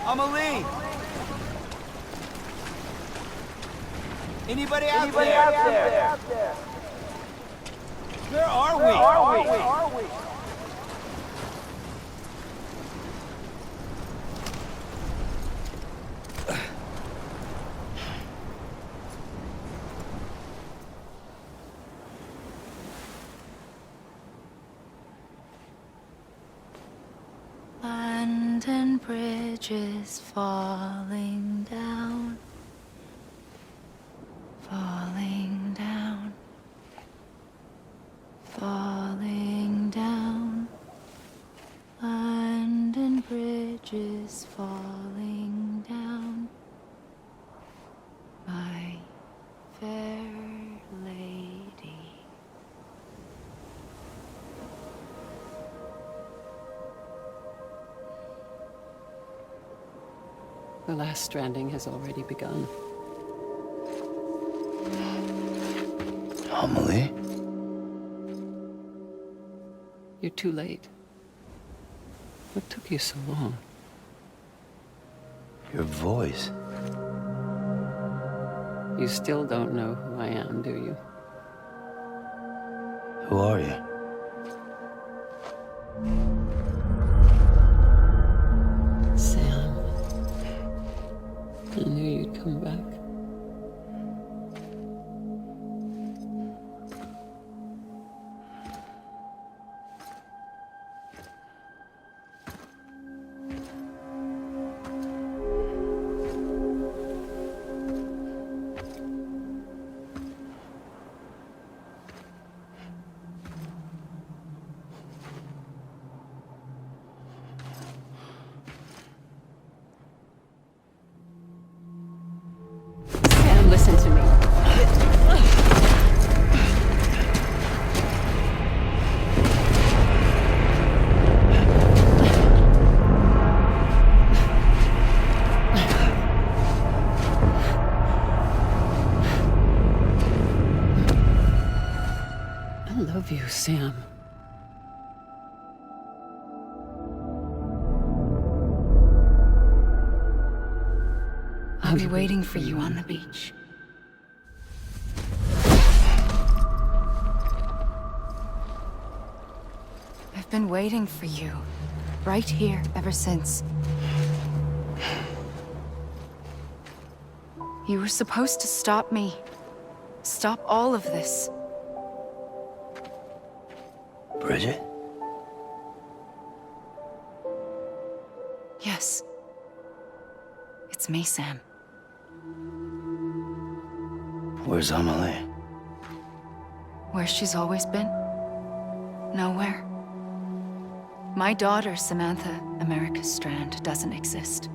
Amelie! Anybody out there? Where are we? London Bridge is falling down, falling down, falling down. London Bridge is falling down, my fair lady. The last stranding has already begun. Amelie? You're too late. What took you so long? Your voice. You still don't know who I am, do you? Who are you? Sam. I knew you'd come back. Sam, listen to me. I love you, Sam. I'll be waiting for you on the beach. I've been waiting for you, right here, ever since. You were supposed to stop me. Stop all of this. Bridget? Yes. It's me, Sam. Where's Amelie? Where she's always been? Nowhere. My daughter, Samantha America Strand, doesn't exist.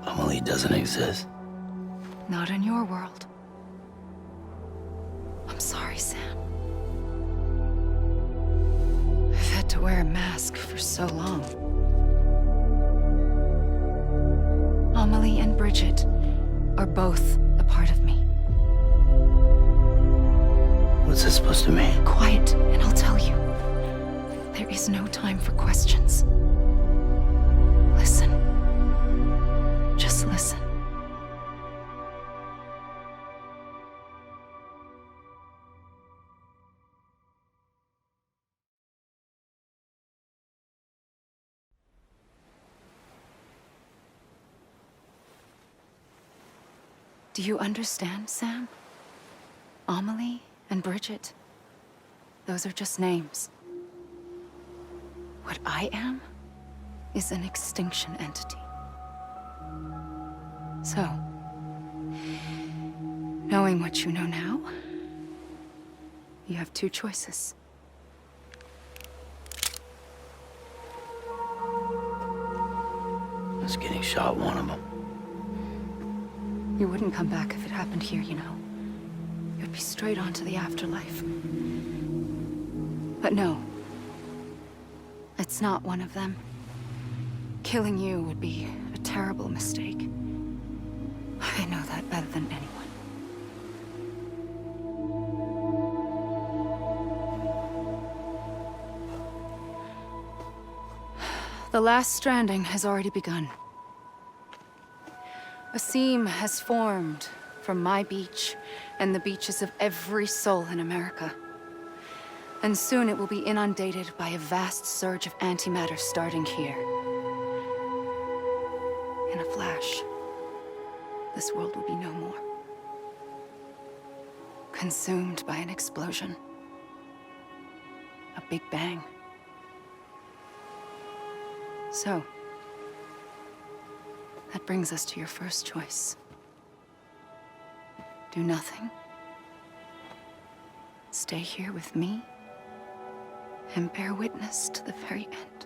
Amelie doesn't exist. Not in your world. I'm sorry, Sam. I've had to wear a mask for so long. Amelie and Bridget are both a part of me. What's this supposed to mean? Quiet, and I'll tell you. There is no time for questions. Listen. Just listen. Do you understand, Sam? Amelie and Bridget, those are just names. What I am is an extinction entity. So, knowing what you know now, you have two choices. Is getting shot one of them? You wouldn't come back if it happened here, you know. You'd be straight on to the afterlife. But no. It's not one of them. Killing you would be a terrible mistake. I know that better than anyone. The last stranding has already begun. A seam has formed from my beach and the beaches of every soul in America. And soon it will be inundated by a vast surge of antimatter starting here. In a flash, this world will be no more. Consumed by an explosion. A big bang. So, that brings us to your first choice. Do nothing. Stay here with me and bear witness to the very end.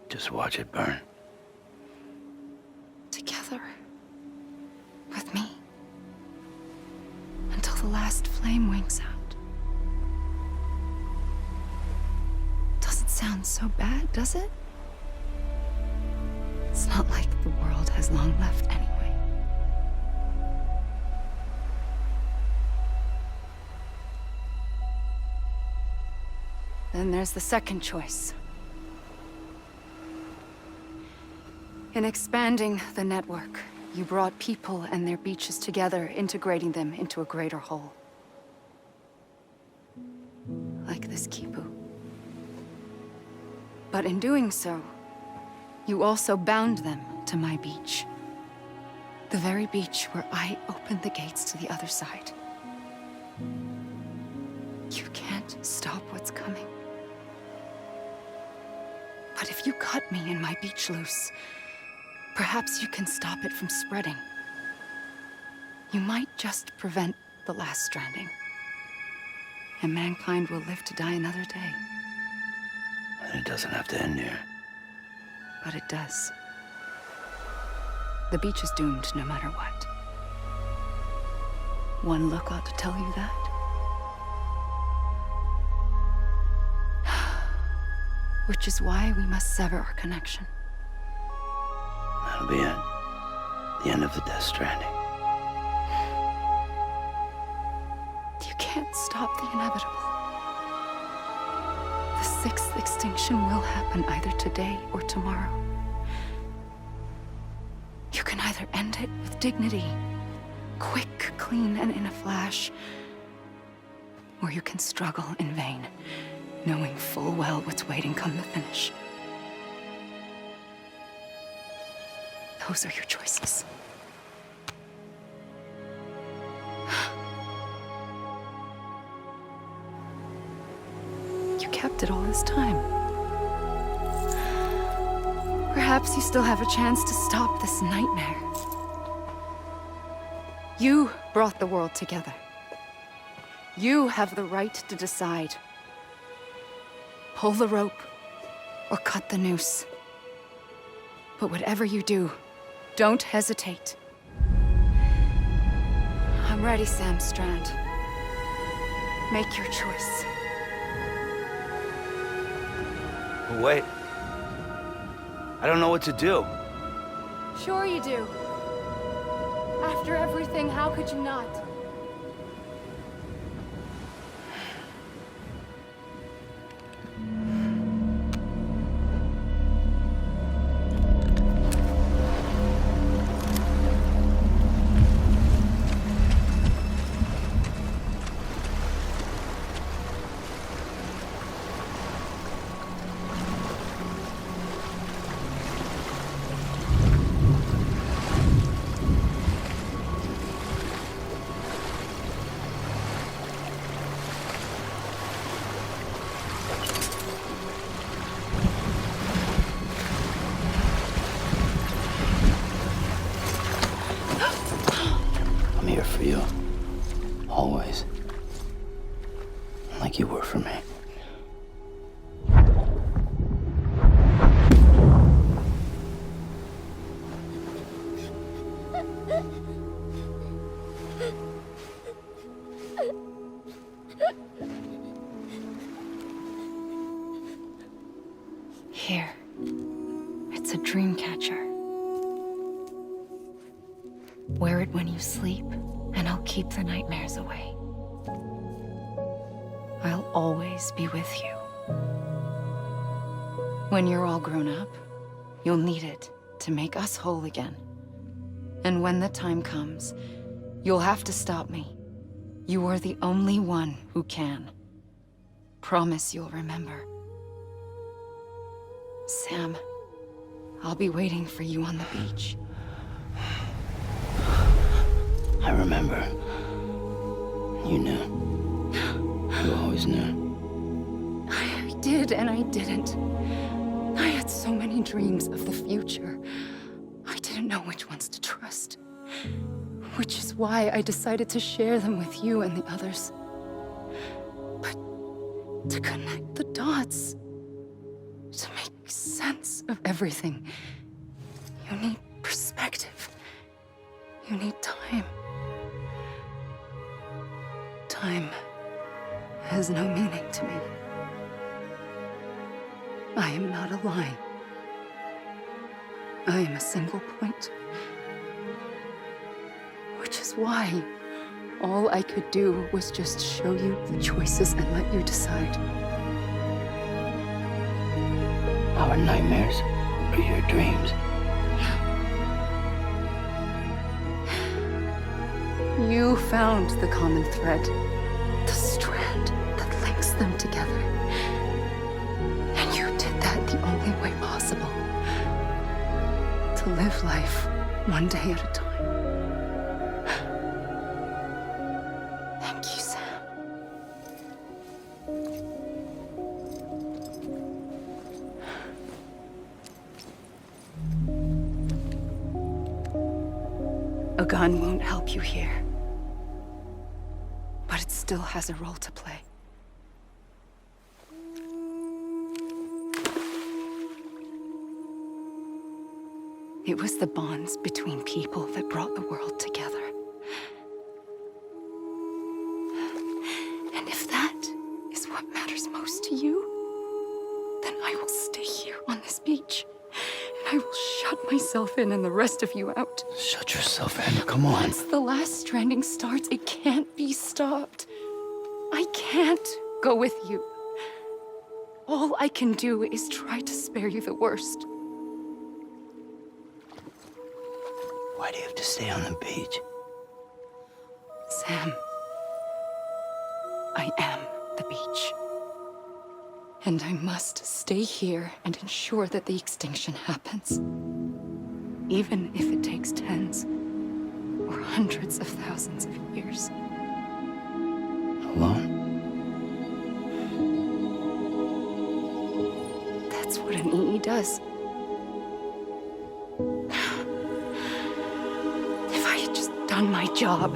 Just watch it burn. Together. With me. Until the last flame winks out. Doesn't sound so bad, does it? It's not like the world has long left anyway. Then there's the second choice. In expanding the network, you brought people and their beaches together, integrating them into a greater whole. Like this Kipu. But in doing so, you also bound them to my beach. The very beach where I opened the gates to the other side. You can't stop what's coming. But if you cut me and my beach loose, perhaps you can stop it from spreading. You might just prevent the last stranding. And mankind will live to die another day. And it doesn't have to end here. But it does. The beach is doomed no matter what. One look ought to tell you that. Which is why we must sever our connection. That'll be it. The end of the Death Stranding. You can't stop the inevitable. The sixth extinction will happen either today or tomorrow. You can either end it with dignity, quick, clean, and in a flash, or you can struggle in vain, knowing full well what's waiting come the finish. Those are your choices. You kept it all this time. Perhaps you still have a chance to stop this nightmare. You brought the world together. You have the right to decide. Pull the rope or cut the noose. But whatever you do, don't hesitate. I'm ready, Sam Strand. Make your choice. Wait. I don't know what to do. Sure you do. After everything, how could you not? I'm here for you. Always. Like you were for me. Here. It's a dream catcher. Wear it when you sleep, and I'll keep the nightmares away. I'll always be with you. When you're all grown up, you'll need it to make us whole again. And when the time comes, you'll have to stop me. You are the only one who can. Promise you'll remember. Sam, I'll be waiting for you on the beach. I remember. You knew. You always knew. I did and I didn't. I had so many dreams of the future. I didn't know which ones to trust. Which is why I decided to share them with you and the others. But to connect the dots, to make sense of everything, you need perspective. You need time. Time has no meaning to me. I am not a line. I am a single point. Which is why all I could do was just show you the choices and let you decide. Our nightmares or your dreams? You found the common thread, the strand that links them together. And you did that the only way possible. To live life one day at a time. Thank you, Sam. A gun won't help you here. But it still has a role to play. It was the bonds between people that brought the world together. And if that is what matters most to you, then I will stay here on this beach. And I will shut myself in and the rest of you out. Shut yourself in. Come on. Once the last stranding starts, it can't be stopped. I can't go with you. All I can do is try to spare you the worst. Why do you have to stay on the beach? Sam, I am the beach. And I must stay here and ensure that the extinction happens. Even if it takes tens or hundreds of thousands of years. Alone? That's what an EE does. If I had just done my job,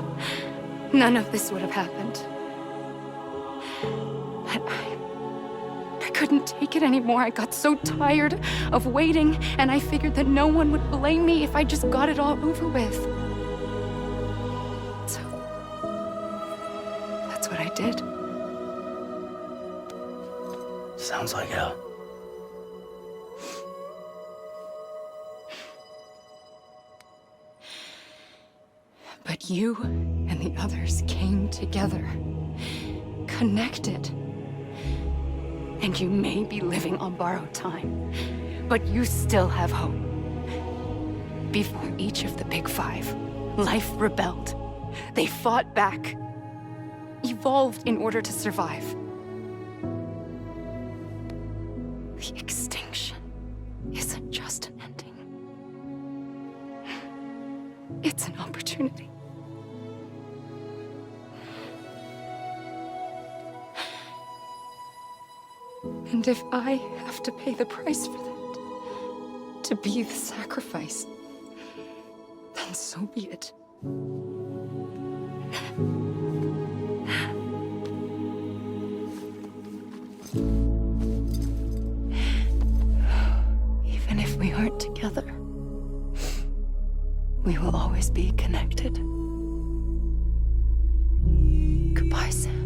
none of this would have happened. But I couldn't take it anymore. I got so tired of waiting, and I figured that no one would blame me if I just got it all over with. So, that's what I did. Sounds like hell. But you and the others came together, connected. And you may be living on borrowed time, but you still have hope. Before each of the Big Five, life rebelled. They fought back, evolved in order to survive. The extinction isn't just an ending. It's an opportunity. And if I have to pay the price for that, to be the sacrifice, then so be it. Even if we aren't together, we will always be connected. Goodbye, Sam.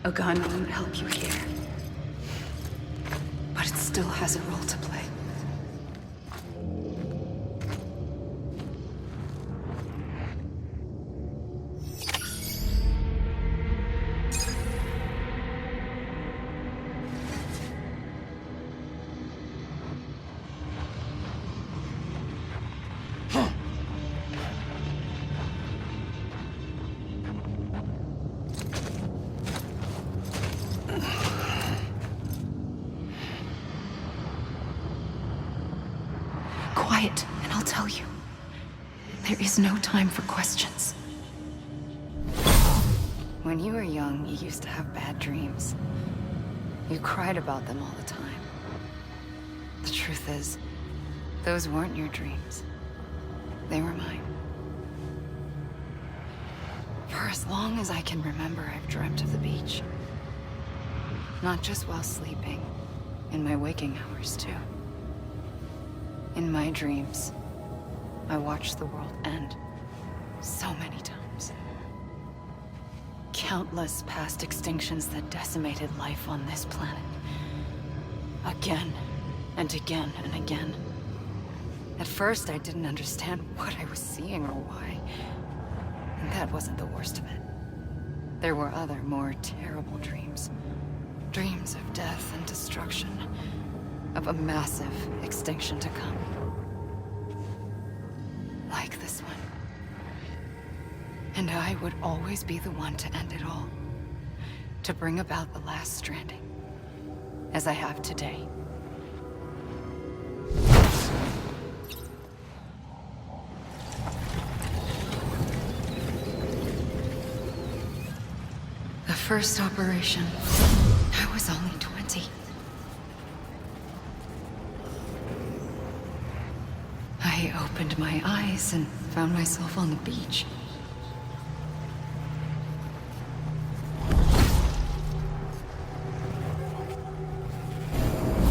A gun won't help you here. But it still has a role to play. Quiet, and I'll tell you. There is no time for questions. When you were young, you used to have bad dreams. You cried about them all the time. The truth is, those weren't your dreams. They were mine. For as long as I can remember, I've dreamt of the beach. Not just while sleeping, in my waking hours too. In my dreams, I watched the world end so many times. Countless past extinctions that decimated life on this planet. Again, and again, and again. At first, I didn't understand what I was seeing or why. And that wasn't the worst of it. There were other, more terrible dreams. Dreams of death and destruction. Of a massive extinction to come. Like this one. And I would always be the one to end it all. To bring about the last stranding. As I have today. The first operation, I was only 20. I opened my eyes and found myself on the beach.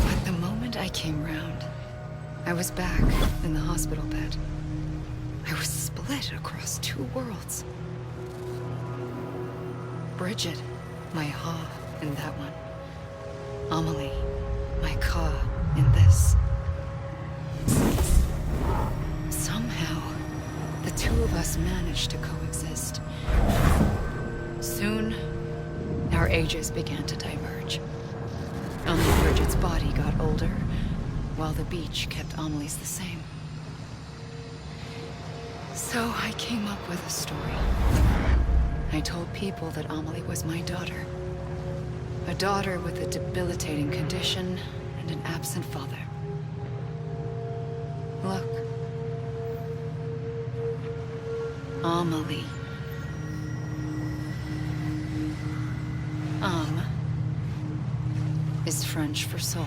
But the moment I came round, I was back in the hospital bed. I was split across two worlds. Bridget, my Ha in that one. Amelie, my Ka in this. Somehow, the two of us managed to coexist. Soon, our ages began to diverge. Only Bridget's body got older, while the beach kept Amelie's the same. So I came up with a story. I told people that Amelie was my daughter. A daughter with a debilitating condition and an absent father. Look. Amelie. Âme is French for soul.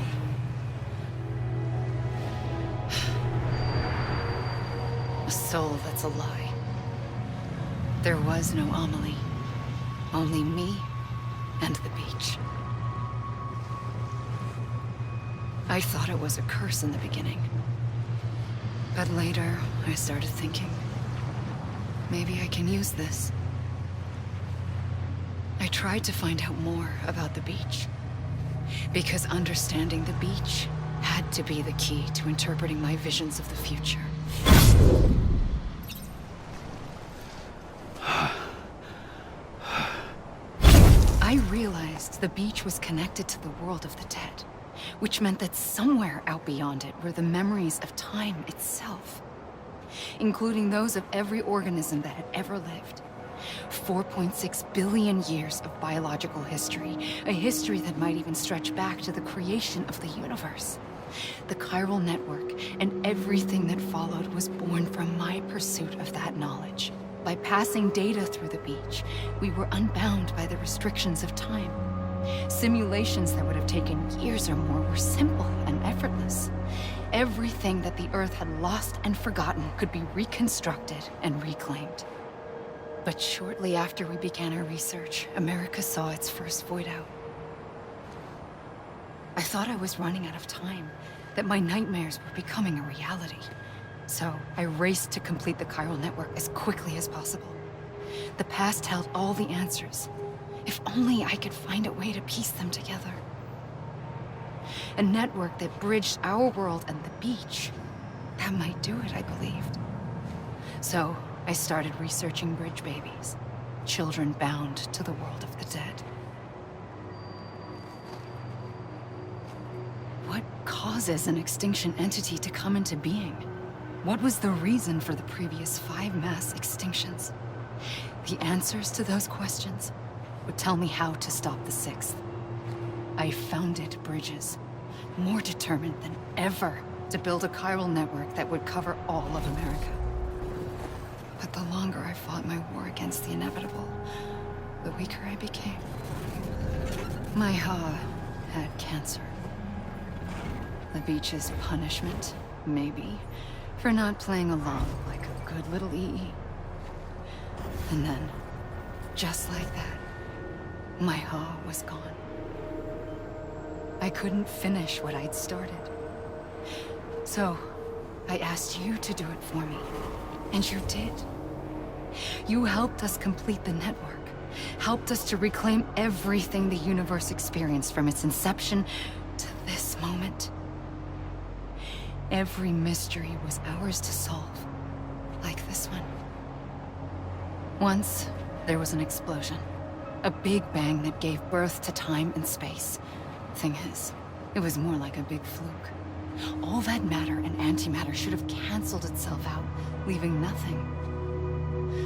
A soul that's a lie. There was no Amelie. Only me and the beach. I thought it was a curse in the beginning. But later, I started thinking, maybe I can use this. I tried to find out more about the beach. Because understanding the beach had to be the key to interpreting my visions of the future. I realized the beach was connected to the world of the dead, which meant that somewhere out beyond it were the memories of time itself, including those of every organism that had ever lived. 4.6 billion years of biological history, a history that might even stretch back to the creation of the universe. The chiral network and everything that followed was born from my pursuit of that knowledge. By passing data through the beach, we were unbound by the restrictions of time. Simulations that would have taken years or more were simple and effortless. Everything that the Earth had lost and forgotten could be reconstructed and reclaimed. But shortly after we began our research, America saw its first void out. I thought I was running out of time, that my nightmares were becoming a reality. So I raced to complete the chiral network as quickly as possible. The past held all the answers. If only I could find a way to piece them together. A network that bridged our world and the beach. That might do it, I believed. So, I started researching bridge babies. Children bound to the world of the dead. What causes an extinction entity to come into being? What was the reason for the previous 5 mass extinctions? The answers to those questions would tell me how to stop the 6th. I founded bridges, more determined than ever to build a chiral network that would cover all of America. But the longer I fought my war against the inevitable, the weaker I became. My Ha had cancer. The beach's punishment, maybe, for not playing along like a good little EE. And then, just like that, my Ha was gone. I couldn't finish what I'd started. So, I asked you to do it for me. And you did. You helped us complete the network. Helped us to reclaim everything the universe experienced from its inception to this moment. Every mystery was ours to solve. Like this one. Once, there was an explosion. A big bang that gave birth to time and space. Thing is, it was more like a big fluke. All that matter and antimatter should have canceled itself out, leaving nothing.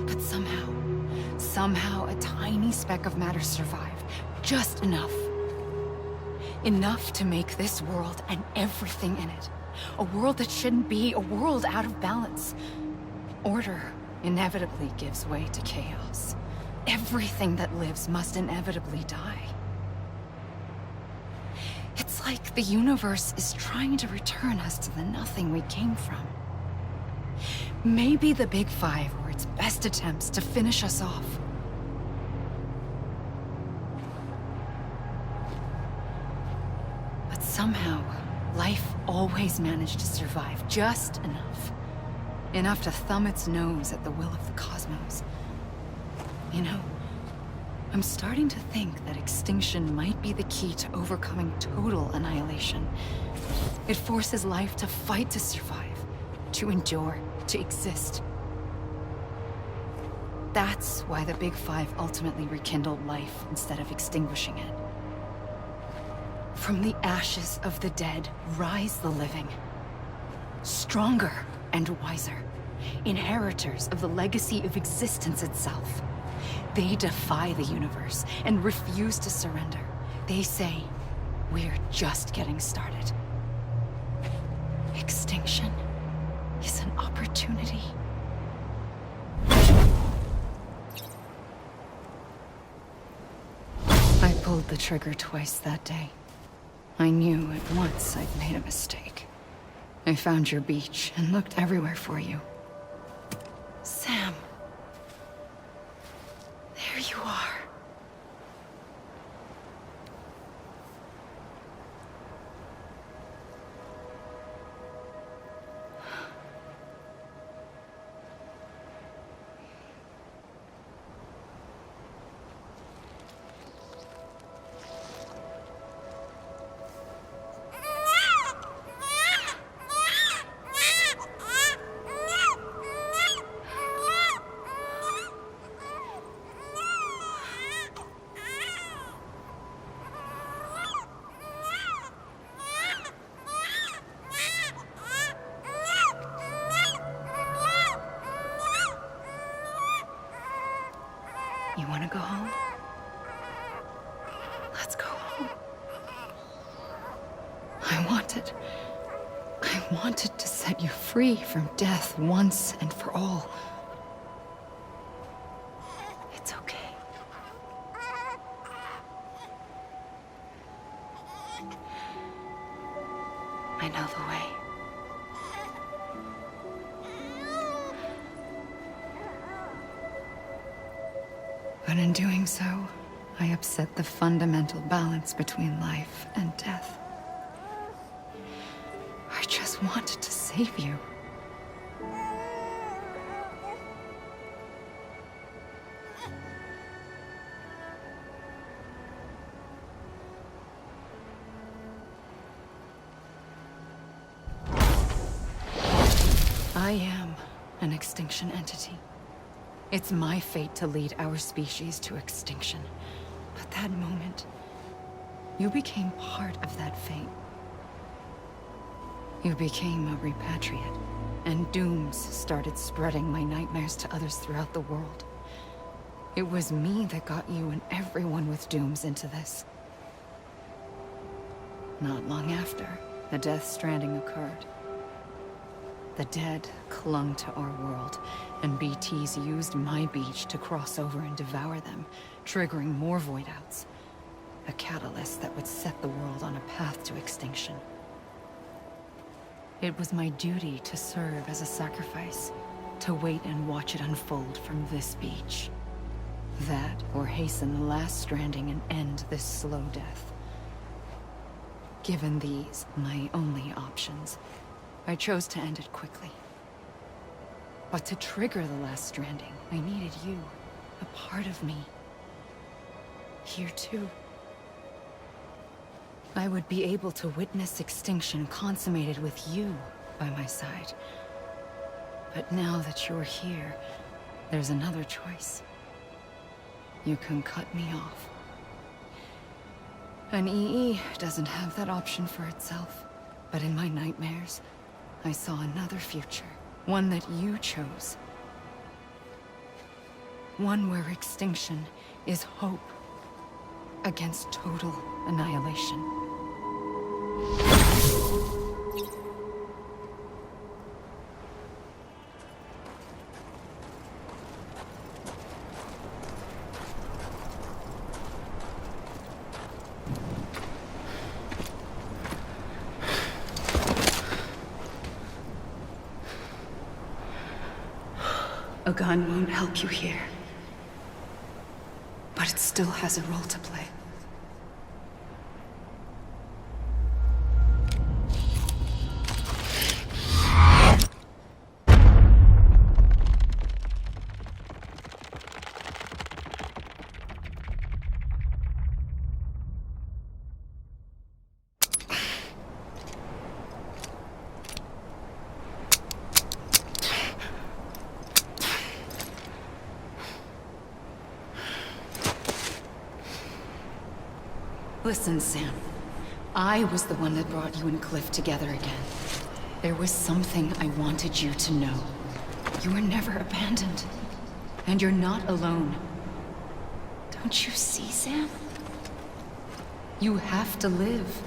But somehow a tiny speck of matter survived. Just enough. Enough to make this world and everything in it. A world that shouldn't be, a world out of balance. Order inevitably gives way to chaos. Everything that lives must inevitably die. It's like the universe is trying to return us to the nothing we came from. Maybe the Big Five were its best attempts to finish us off. But somehow, life always managed to survive just enough. Enough to thumb its nose at the will of the cosmos. You know, I'm starting to think that extinction might be the key to overcoming total annihilation. It forces life to fight to survive, to endure, to exist. That's why the Big Five ultimately rekindled life instead of extinguishing it. From the ashes of the dead rise the living. Stronger and wiser. Inheritors of the legacy of existence itself. They defy the universe and refuse to surrender. They say, we're just getting started. Extinction is an opportunity. I pulled the trigger twice that day. I knew at once I'd made a mistake. I found your beach and looked everywhere for you. Sam. There you are. You want to go home? Let's go home. I wanted to set you free from death once and for all. It's okay. I know the way. But in doing so, I upset the fundamental balance between life and death. I just wanted to save you. I am an extinction entity. It's my fate to lead our species to extinction. But that moment, you became part of that fate. You became a repatriate, and dooms started spreading my nightmares to others throughout the world. It was me that got you and everyone with dooms into this. Not long after, the Death Stranding occurred. The dead clung to our world, and BTs used my beach to cross over and devour them, triggering more void-outs. A catalyst that would set the world on a path to extinction. It was my duty to serve as a sacrifice, to wait and watch it unfold from this beach. That, or hasten the last stranding and end this slow death. Given these, my only options, I chose to end it quickly. But to trigger the last stranding, I needed you, a part of me. Here too. I would be able to witness extinction consummated with you by my side. But now that you're here, there's another choice. You can cut me off. An EE doesn't have that option for itself. But in my nightmares, I saw another future. One that you chose. One where extinction is hope against total annihilation. A gun won't help you here. But it still has a role to play. Listen, Sam. I was the one that brought you and Cliff together again. There was something I wanted you to know. You were never abandoned. And you're not alone. Don't you see, Sam? You have to live.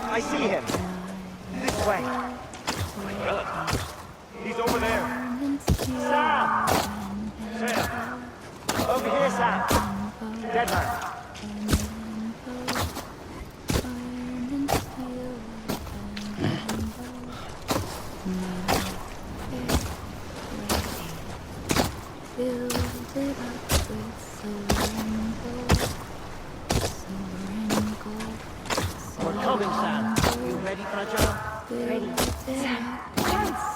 I see him. This way. He's over there. Sam! Sam! Over here, Sam. Dead man. We're coming, Sam. You ready, Fragile? Ready. Sam.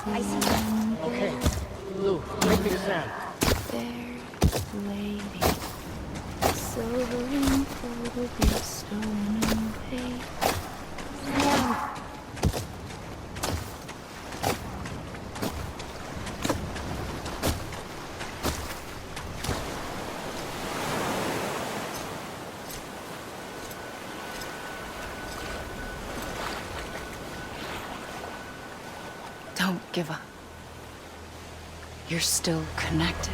I see you. Okay. Lou, take me to Sam. Fair lady, silver and gold will be stolen away. Sam. Don't give up. You're still connected.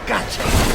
Gotcha!